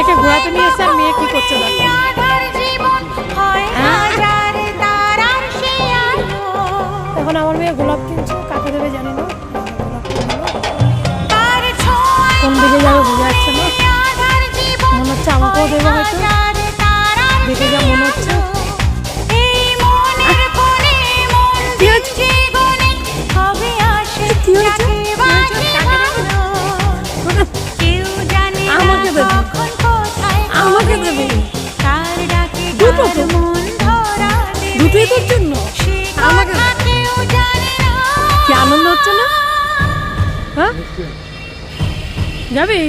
মেয়েকে ঘোরাতে নিয়ে এসে আর মেয়ে কি করছে দেখো। এখন আমার মেয়ে গোলাপ কিনছে, কাকে দেবে জানি না, কোন দিকে যাবে বোঝা যাচ্ছে না, মনে হচ্ছে আমাকেও দেবে হয়তো, দেখে যা মনে হচ্ছে। আমাকে দেবে, আমাকে দেবে, দুটো তো, দুটোই তোর জন্য, আমাকে কি আনন্দ হচ্ছে না? হ্যাঁ যাবি?